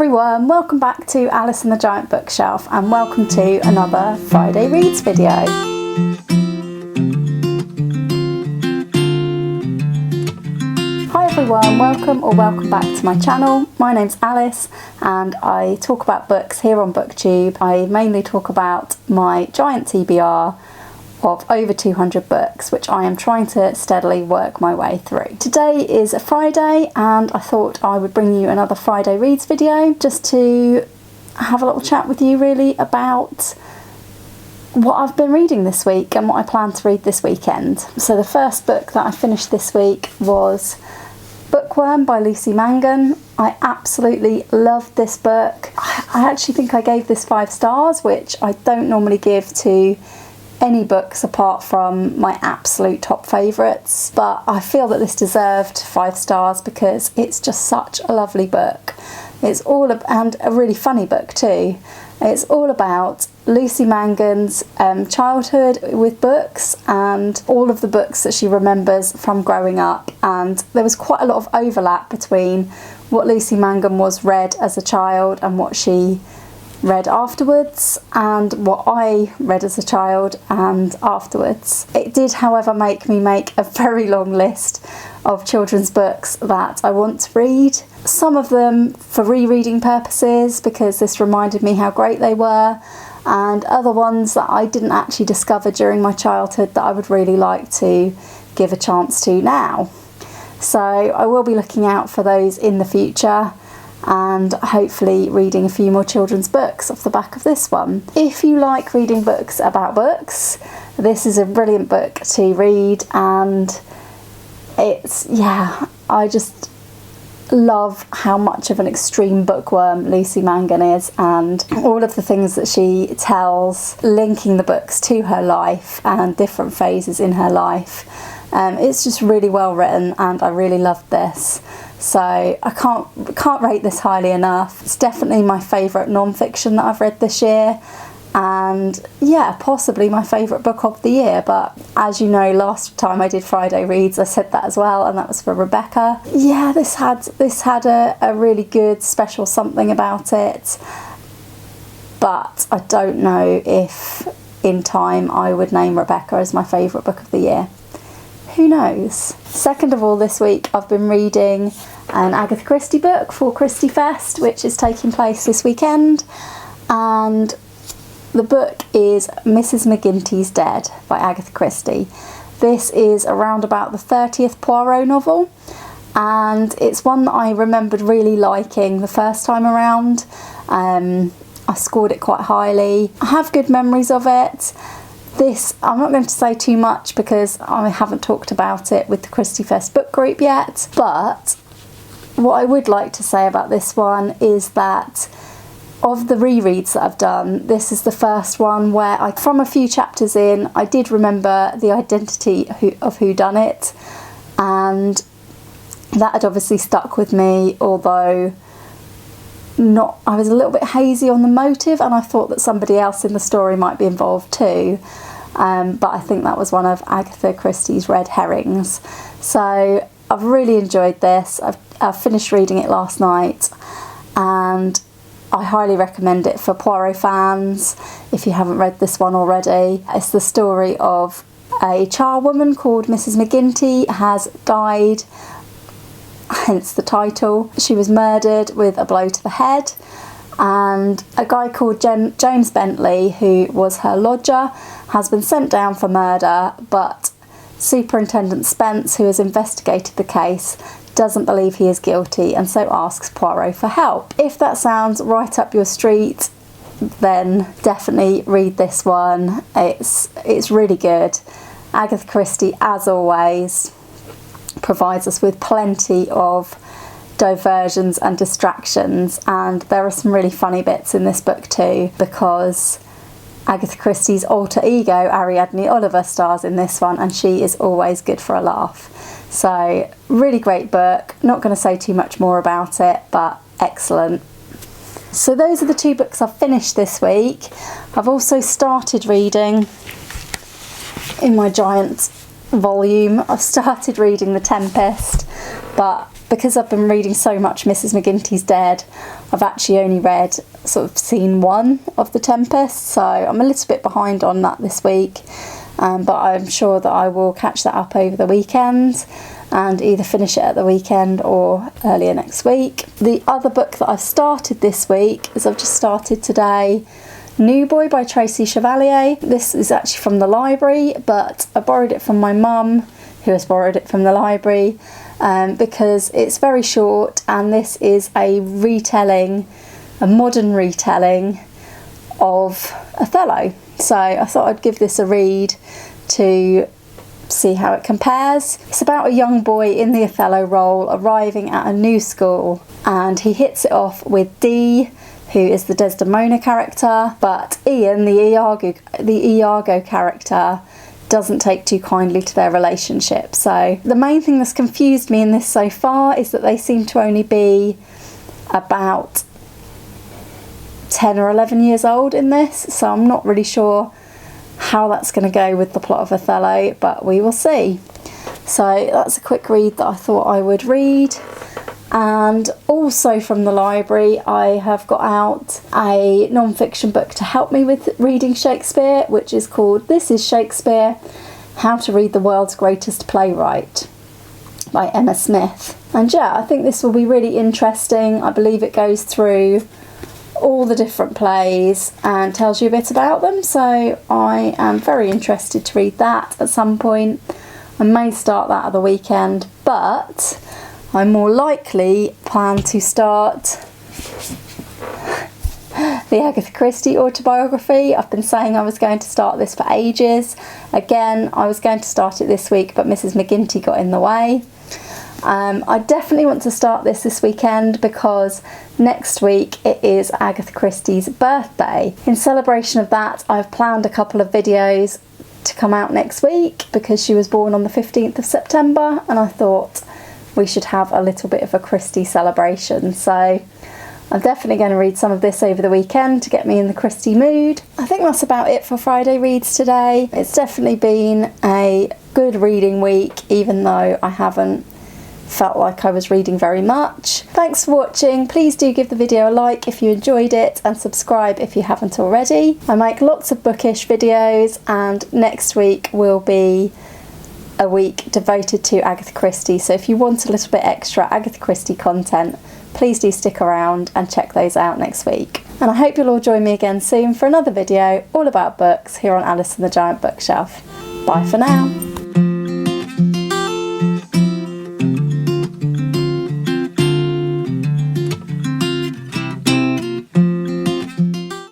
everyone, welcome back to Alice and the Giant Bookshelf and welcome to another Friday Reads video. Hi everyone, welcome back to my channel. My name's Alice and I talk about books here on BookTube. I mainly talk about my giant TBR of over 200 books, which I am trying to steadily work my way through. Today is a Friday and I thought I would bring you another Friday Reads video just to have a little chat with you really about what I've been reading this week and what I plan to read this weekend. So the first book that I finished this week was Bookworm by Lucy Mangan. I absolutely loved this book. I actually think I gave this 5 stars, which I don't normally give to any books apart from my absolute top favourites, but I feel that this deserved 5 stars because it's just such a lovely book. It's all and a really funny book too. It's all about Lucy Mangan's childhood with books and all of the books that she remembers from growing up, and there was quite a lot of overlap between what Lucy Mangan was read as a child and what she read afterwards and what I read as a child and afterwards. It did, however, make me make a very long list of children's books that I want to read. Some of them for rereading purposes because this reminded me how great they were, and other ones that I didn't actually discover during my childhood that I would really like to give a chance to now. So I will be looking out for those in the future and hopefully reading a few more children's books off the back of this one. If you like reading books about books, this is a brilliant book to read, and I just love how much of an extreme bookworm Lucy Mangan is and all of the things that she tells, linking the books to her life and different phases in her life. It's just really well written and I really loved this. So I can't rate this highly enough. It's definitely my favourite non-fiction that I've read this year, and yeah, possibly my favourite book of the year. But as you know, last time I did Friday Reads I said that as well, and that was for Rebecca. Yeah, this had a really good special something about it, but I don't know if in time I would name Rebecca as my favourite book of the year. Who knows? Second of all, this week I've been reading an Agatha Christie book for Christie Fest, which is taking place this weekend, and the book is Mrs. McGinty's Dead by Agatha Christie. This is around about the 30th Poirot novel, and it's one that I remembered really liking the first time around. I scored it quite highly. I have good memories of it. This, I'm not going to say too much because I haven't talked about it with the Christie Fest book group yet, but what I would like to say about this one is that of the rereads that I've done, this is the first one where from a few chapters in, I did remember the identity of whodunit, and that had obviously stuck with me, although I was a little bit hazy on the motive and I thought that somebody else in the story might be involved too, but I think that was one of Agatha Christie's red herrings. So I've really enjoyed this. I've finished reading it last night and I highly recommend it for Poirot fans if you haven't read this one already. It's the story of a charwoman called Mrs. McGinty has died, hence the title. She was murdered with a blow to the head, and a guy called James Bentley, who was her lodger, has been sent down for murder, but Superintendent Spence, who has investigated the case, doesn't believe he is guilty and so asks Poirot for help. If that sounds right up your street, then definitely read this one. It's really good. Agatha Christie, as always, provides us with plenty of diversions and distractions, and there are some really funny bits in this book too, because Agatha Christie's alter ego Ariadne Oliver stars in this one and she is always good for a laugh. So really great book. Not going to say too much more about it, but excellent. So those are the 2 books I've finished this week. I've also started reading in my giant volume. I've started reading The Tempest, but because I've been reading so much Mrs. McGinty's Dead, I've actually only read sort of scene 1 of The Tempest, so I'm a little bit behind on that this week, but I'm sure that I will catch that up over the weekend and either finish it at the weekend or earlier next week. The other book that I've started this week is I've just started today, New Boy by Tracey Chevalier. This is actually from the library, but I borrowed it from my mum, who has borrowed it from the library, because it's very short, and this is a retelling, a modern retelling of Othello. So I thought I'd give this a read to see how it compares. It's about a young boy in the Othello role arriving at a new school, and he hits it off with Dee, who is the Desdemona character, but Ian, the Iago character, doesn't take too kindly to their relationship. So the main thing that's confused me in this so far is that they seem to only be about 10 or 11 years old in this, so I'm not really sure how that's going to go with the plot of Othello, but we will see. So that's a quick read that I thought I would read. And also from the library, I have got out a non-fiction book to help me with reading Shakespeare, which is called This is Shakespeare, How to Read the World's Greatest Playwright by Emma Smith. And yeah, I think this will be really interesting. I believe it goes through all the different plays and tells you a bit about them, so I am very interested to read that at some point. I may start that at the weekend, but I more likely plan to start the Agatha Christie autobiography. I've been saying I was going to start this for ages. Again, I was going to start it this week, but Mrs. McGinty got in the way. I definitely want to start this weekend because next week it is Agatha Christie's birthday. In celebration of that, I've planned a couple of videos to come out next week because she was born on the 15th of September, and I thought we should have a little bit of a Christie celebration. So I'm definitely going to read some of this over the weekend to get me in the Christie mood. I think that's about it for Friday reads today. It's definitely been a good reading week, even though I haven't felt like I was reading very much. Thanks for watching. Please do give the video a like if you enjoyed it, and subscribe if you haven't already. I make lots of bookish videos, and next week will be a week devoted to Agatha Christie, so if you want a little bit extra Agatha Christie content, please do stick around and check those out next week. And I hope you'll all join me again soon for another video all about books here on Alice and the Giant Bookshelf. Bye for now.